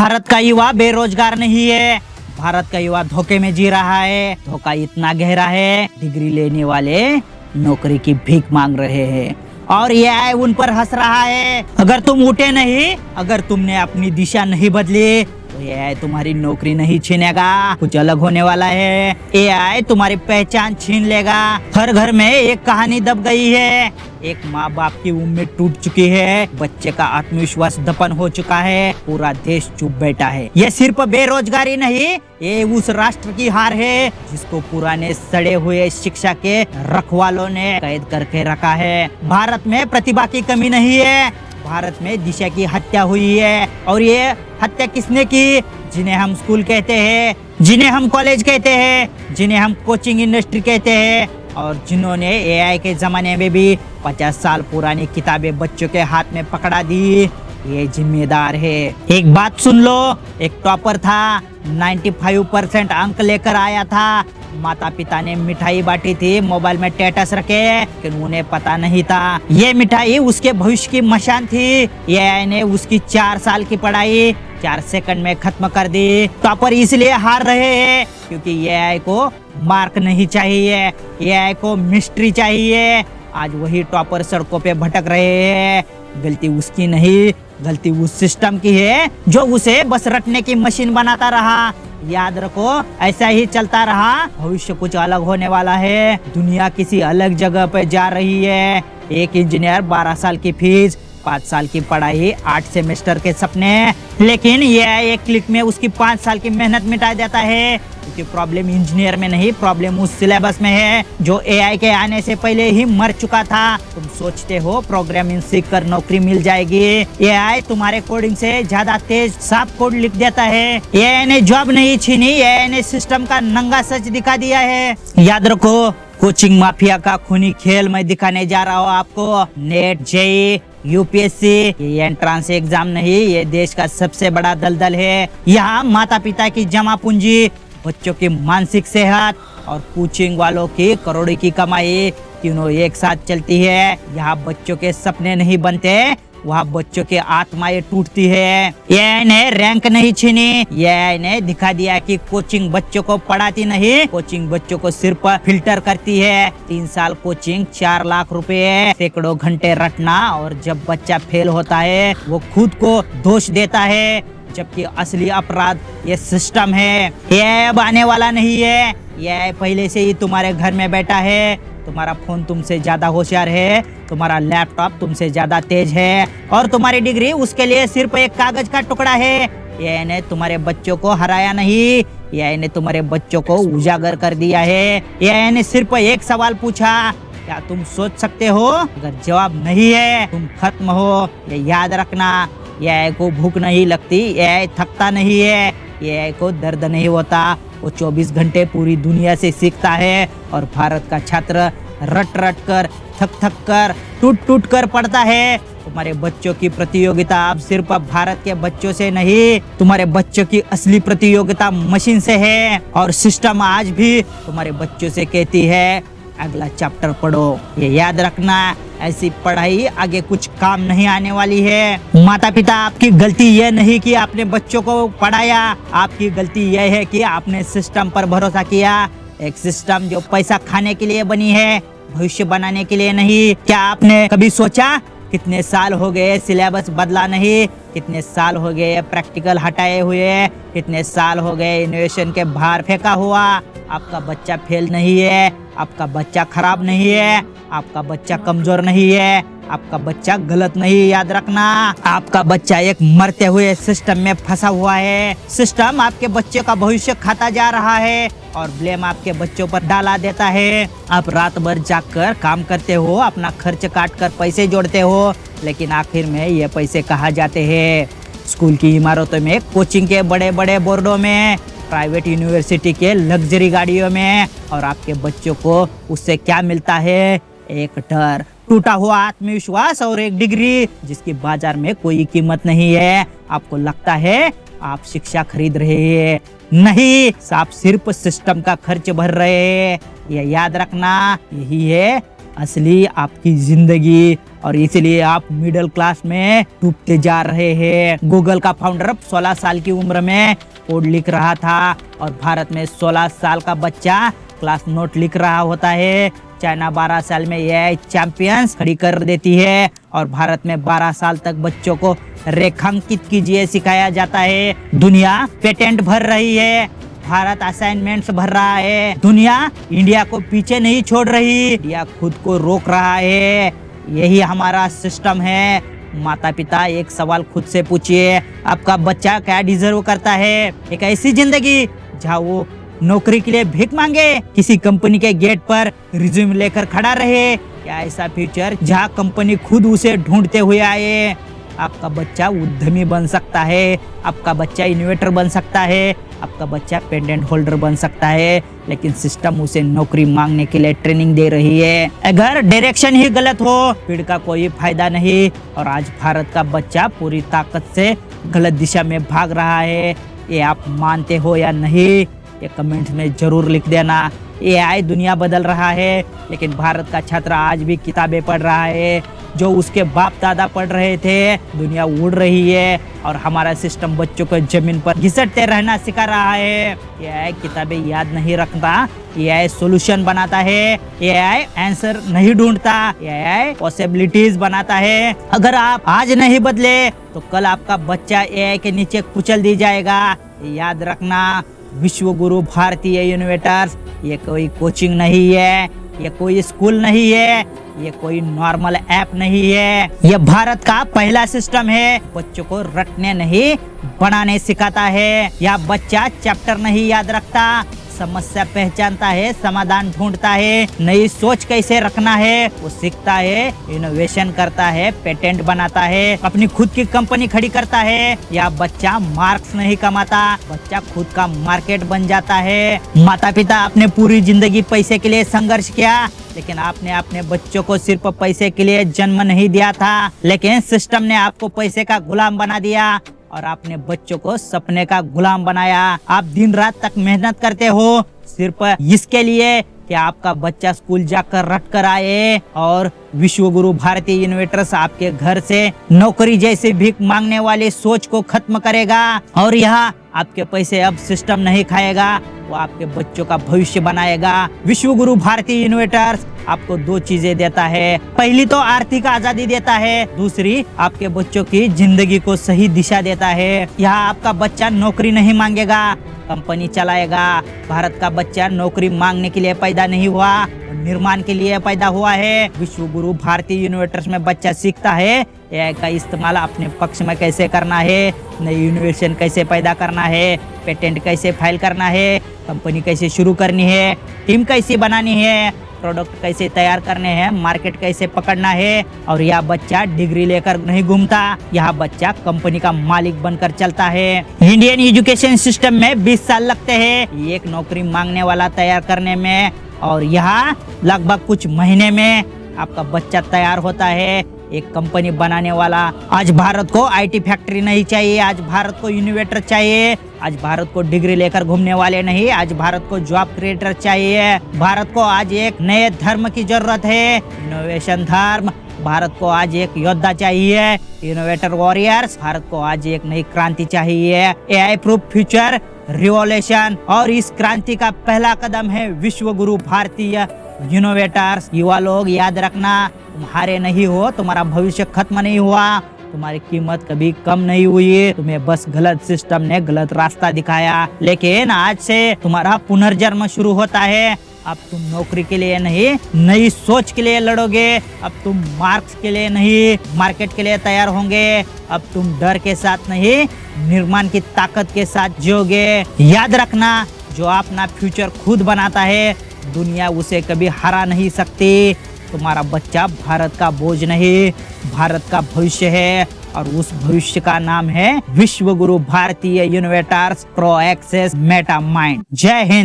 भारत का युवा बेरोजगार नहीं है, भारत का युवा धोखे में जी रहा है। धोखा इतना गहरा है, डिग्री लेने वाले नौकरी की भीख मांग रहे हैं और ये उन पर हंस रहा है। अगर तुम उठे नहीं, अगर तुमने अपनी दिशा नहीं बदली तो एआई तुम्हारी नौकरी नहीं छीनेगा, कुछ अलग होने वाला है। एआई तुम्हारी पहचान छीन लेगा। हर घर में एक कहानी दब गई है, एक माँ बाप की उम्मीद टूट चुकी है, बच्चे का आत्मविश्वास दफन हो चुका है, पूरा देश चुप बैठा है। ये सिर्फ बेरोजगारी नहीं, ये उस राष्ट्र की हार है जिसको पुराने सड़े हुए शिक्षा के रखवालों ने कैद करके रखा है। भारत में प्रतिभा की कमी नहीं है, भारत में दिशा की हत्या हुई है। और ये हत्या किसने की? जिन्हें हम स्कूल कहते हैं, जिन्हें हम कॉलेज कहते हैं, जिन्हें हम कोचिंग इंडस्ट्री कहते हैं और जिन्होंने एआई के जमाने में भी 50 साल पुरानी किताबें बच्चों के हाथ में पकड़ा दी, ये जिम्मेदार है। एक बात सुन लो, एक टॉपर था, 95% अंक लेकर आया था। माता पिता ने मिठाई बांटी थी, मोबाइल में स्टेटस रखे, लेकिन उन्हें पता नहीं था ये मिठाई उसके भविष्य की मशान थी। एआई ने उसकी 4 साल की पढ़ाई 4 सेकंड में खत्म कर दी। टॉपर इसलिए हार रहे हैं क्योंकि एआई को मार्क नहीं चाहिए, एआई को मिस्ट्री चाहिए। आज वही टॉपर सड़कों पे भटक रहे हैं। गलती उसकी नहीं, गलती उस सिस्टम की है जो उसे बस रटने की मशीन बनाता रहा। याद रखो, ऐसा ही चलता रहा भविष्य कुछ अलग होने वाला है। दुनिया किसी अलग जगह पे जा रही है। एक इंजीनियर 12 साल की फीस, 5 साल की पढ़ाई, 8 सेमेस्टर के सपने, लेकिन ये एक क्लिक में उसकी 5 साल की मेहनत मिटा देता है। क्योंकि प्रॉब्लम इंजीनियर में नहीं, प्रॉब्लम उस सिलेबस में है जो एआई के आने से पहले ही मर चुका था। तुम सोचते हो प्रोग्रामिंग सीख कर नौकरी मिल जाएगी, एआई तुम्हारे कोडिंग से ज्यादा तेज साफ कोड लिख देता है। एआई ने जॉब नहीं छीनी, एआई ने सिस्टम का नंगा सच दिखा दिया है। याद रखो, कोचिंग माफिया का खूनी खेल मैं दिखाने जा रहा हूँ आपको। नेट, जेईई, यूपीएससी, ये एंट्रेंस एग्जाम नहीं, ये देश का सबसे बड़ा दलदल है। यहाँ माता पिता की जमा पूंजी, बच्चों की मानसिक सेहत और कोचिंग वालों की करोड़ों की कमाई तीनों एक साथ चलती है। यहाँ बच्चों के सपने नहीं बनते, वहाँ बच्चों की आत्माएं टूटती है। एआई ने रैंक नहीं छीनी, एआई ने दिखा दिया कि कोचिंग बच्चों को पढ़ाती नहीं, कोचिंग बच्चों को सिर्फ फिल्टर करती है। 3 साल कोचिंग, 4 लाख रुपए, सैकड़ों घंटे रटना, और जब बच्चा फेल होता है वो खुद को दोष देता है, जबकि असली अपराध ये सिस्टम है। ये अब आने वाला नहीं है, ये पहले से ही तुम्हारे घर में बैठा है। तुम्हारा फोन तुमसे ज्यादा होशियार है, तुम्हारा लैपटॉप तुमसे ज्यादा तेज है और तुम्हारी डिग्री उसके लिए सिर्फ एक कागज का टुकड़ा है। ये ने तुम्हारे बच्चों को हराया नहीं, ये ने तुम्हारे बच्चों को उजागर कर दिया है। ये ने सिर्फ एक सवाल पूछा, क्या तुम सोच सकते हो? अगर जवाब नहीं है, तुम खत्म हो। ये याद रखना, एआई को भूख नहीं लगती, एआई थकता नहीं है, एआई को दर्द नहीं होता। वो 24 घंटे पूरी दुनिया से सीखता है और भारत का छात्र रट रट कर, थक थक कर, टूट टूट कर पढ़ता है। तुम्हारे बच्चों की प्रतियोगिता अब सिर्फ भारत के बच्चों से नहीं, तुम्हारे बच्चों की असली प्रतियोगिता मशीन से है। और सिस्टम आज भी तुम्हारे बच्चों से कहती है अगला चैप्टर पढ़ो। ये याद रखना, ऐसी पढ़ाई आगे कुछ काम नहीं आने वाली है। माता पिता, आपकी गलती यह नहीं कि आपने बच्चों को पढ़ाया, आपकी गलती यह है कि आपने सिस्टम पर भरोसा किया। एक सिस्टम जो पैसा खाने के लिए बनी है, भविष्य बनाने के लिए नहीं। क्या आपने कभी सोचा कितने साल हो गए सिलेबस बदला नहीं, कितने साल हो गए प्रैक्टिकल हटाए हुए, कितने साल हो गए इनोवेशन के बाहर फेंका हुआ? आपका बच्चा फेल नहीं है, आपका बच्चा खराब नहीं है, आपका बच्चा कमजोर नहीं है, आपका बच्चा गलत नहीं। याद रखना, आपका बच्चा एक मरते हुए सिस्टम में फंसा हुआ है। सिस्टम आपके बच्चे का भविष्य खाता जा रहा है और ब्लेम आपके बच्चों पर डाला देता है। आप रात भर जागकर काम करते हो, अपना खर्च काट कर पैसे जोड़ते हो, लेकिन आखिर में ये पैसे कहाँ जाते हैं? स्कूल की इमारतों में, कोचिंग के बड़े बड़े बोर्डों में, प्राइवेट यूनिवर्सिटी के लग्जरी गाड़ियों में। और आपके बच्चों को उससे क्या मिलता है? एक डर, टूटा हुआ आत्मविश्वास और एक डिग्री जिसकी बाजार में कोई कीमत नहीं है। आपको लगता है आप शिक्षा खरीद रहे हैं, नहीं, आप सिर्फ सिस्टम का खर्च भर रहे हैं। ये याद रखना, यही है असली आपकी जिंदगी, और इसलिए आप मिडिल क्लास में डूबते जा रहे हैं। गूगल का फाउंडर 16 साल की उम्र में कोड लिख रहा था और भारत में 16 साल का बच्चा क्लास नोट लिख रहा होता है। चाइना 12 साल में एआई चैंपियंस खड़ी कर देती है और भारत में 12 साल तक बच्चों को रेखांकित कीजिए सिखाया जाता है। दुनिया पेटेंट भर रही है, भारत असाइनमेंट्स भर रहा है। दुनिया इंडिया को पीछे नहीं छोड़ रही, इंडिया खुद को रोक रहा है। यही हमारा सिस्टम है। माता पिता एक सवाल खुद से पूछिए, आपका बच्चा क्या डिजर्व करता है? एक ऐसी जिंदगी जहाँ वो नौकरी के लिए भीख मांगे, किसी कंपनी के गेट पर रिज्यूम लेकर खड़ा रहे, या ऐसा फ्यूचर जहाँ कंपनी खुद उसे ढूंढते हुए आए? आपका बच्चा उद्यमी बन सकता है, आपका बच्चा इनोवेटर बन सकता है, आपका बच्चा पेटेंट होल्डर बन सकता है, लेकिन सिस्टम उसे नौकरी मांगने के लिए ट्रेनिंग दे रही है। अगर डायरेक्शन ही गलत हो फिर का कोई फायदा नहीं। और आज भारत का बच्चा पूरी ताकत से गलत दिशा में भाग रहा है। ये आप मानते हो या नहीं, ये कमेंट में जरूर लिख देना। एआई दुनिया बदल रहा है, लेकिन भारत का छात्र आज भी किताबें पढ़ रहा है जो उसके बाप दादा पढ़ रहे थे। दुनिया उड़ रही है और हमारा सिस्टम बच्चों को जमीन पर घिसटते रहना सिखा रहा है। एआई किताबें याद नहीं रखता, एआई सॉल्यूशन बनाता है। एआई आंसर नहीं ढूंढता, एआई पॉसिबिलिटीज बनाता है। अगर आप आज नहीं बदले तो कल आपका बच्चा एआई के नीचे कुचल दी जाएगा। याद रखना, विश्व गुरु भारतीय इनोवेटर्स ये कोई कोचिंग नहीं है, ये कोई स्कूल नहीं है, ये कोई नॉर्मल ऐप नहीं है। ये भारत का पहला सिस्टम है। बच्चों को रटने नहीं बनाने सिखाता है। यह बच्चा चैप्टर नहीं याद रखता, समस्या पहचानता है, समाधान ढूंढता है, नई सोच कैसे रखना है वो सीखता है, इनोवेशन करता है, पेटेंट बनाता है, अपनी खुद की कंपनी खड़ी करता है। या बच्चा मार्क्स नहीं कमाता, बच्चा खुद का मार्केट बन जाता है। माता पिता आपने पूरी जिंदगी पैसे के लिए संघर्ष किया, लेकिन आपने अपने बच्चों को सिर्फ पैसे के लिए जन्म नहीं दिया था, लेकिन सिस्टम ने आपको पैसे का गुलाम बना दिया और आपने बच्चों को सपने का गुलाम बनाया। आप दिन रात तक मेहनत करते हो सिर्फ इसके लिए कि आपका बच्चा स्कूल जाकर रट कर आए, और विश्व गुरु भारतीय इनोवेटर्स आपके घर से नौकरी जैसे भीख मांगने वाली सोच को खत्म करेगा। और यहाँ आपके पैसे अब सिस्टम नहीं खाएगा, वो आपके बच्चों का भविष्य बनाएगा। विश्व गुरु भारतीय इनोवेटर्स आपको दो चीजें देता है। पहली तो आर्थिक आजादी देता है, दूसरी आपके बच्चों की जिंदगी को सही दिशा देता है। यहाँ आपका बच्चा नौकरी नहीं मांगेगा, कंपनी चलाएगा। भारत का बच्चा नौकरी मांगने के लिए पैदा नहीं हुआ, निर्माण के लिए पैदा हुआ है। विश्व गुरु भारतीय इनोवेटर्स में बच्चा सीखता है एआई का इस्तेमाल अपने पक्ष में कैसे करना है, नई इनोवेशन कैसे पैदा करना है, पेटेंट कैसे फाइल करना है, कंपनी कैसे शुरू करनी है, टीम कैसे बनानी है, प्रोडक्ट कैसे तैयार करने हैं, मार्केट कैसे पकड़ना है। और यह बच्चा डिग्री लेकर नहीं घूमता, यह बच्चा कंपनी का मालिक बनकर चलता है। इंडियन एजुकेशन सिस्टम में 20 साल लगते हैं एक नौकरी मांगने वाला तैयार करने में, और यहाँ लगभग कुछ महीने में आपका बच्चा तैयार होता है एक कंपनी बनाने वाला। आज भारत को आईटी फैक्ट्री नहीं चाहिए, आज भारत को इनोवेटर चाहिए। आज भारत को डिग्री लेकर घूमने वाले नहीं, आज भारत को जॉब क्रिएटर चाहिए। भारत को आज एक नए धर्म की जरूरत है, इनोवेशन धर्म। भारत को आज एक योद्धा चाहिए, इनोवेटर वॉरियर्स। भारत को आज एक नई क्रांति चाहिए, एआई प्रूफ फ्यूचर रिवॉल्यूशन। और इस क्रांति का पहला कदम है विश्व गुरु भारतीय इनोवेटर्स। युवा लोग याद रखना, तुम हारे नहीं हो, तुम्हारा भविष्य खत्म नहीं हुआ, तुम्हारी कीमत कभी कम नहीं हुई। तुम्हें बस गलत सिस्टम ने गलत रास्ता दिखाया, लेकिन आज से तुम्हारा पुनर्जन्म शुरू होता है। अब तुम नौकरी के लिए नहीं, नई सोच के लिए लड़ोगे। अब तुम मार्क्स के लिए नहीं, मार्केट के लिए तैयार होंगे। अब तुम डर के साथ नहीं, निर्माण की ताकत के साथ जियोगे। याद रखना, जो अपना फ्यूचर खुद बनाता है दुनिया उसे कभी हरा नहीं सकती। तुम्हारा बच्चा भारत का बोझ नहीं, भारत का भविष्य है, और उस भविष्य का नाम है विश्व गुरु भारतीय innovators pro access meta mind. जय हिंद।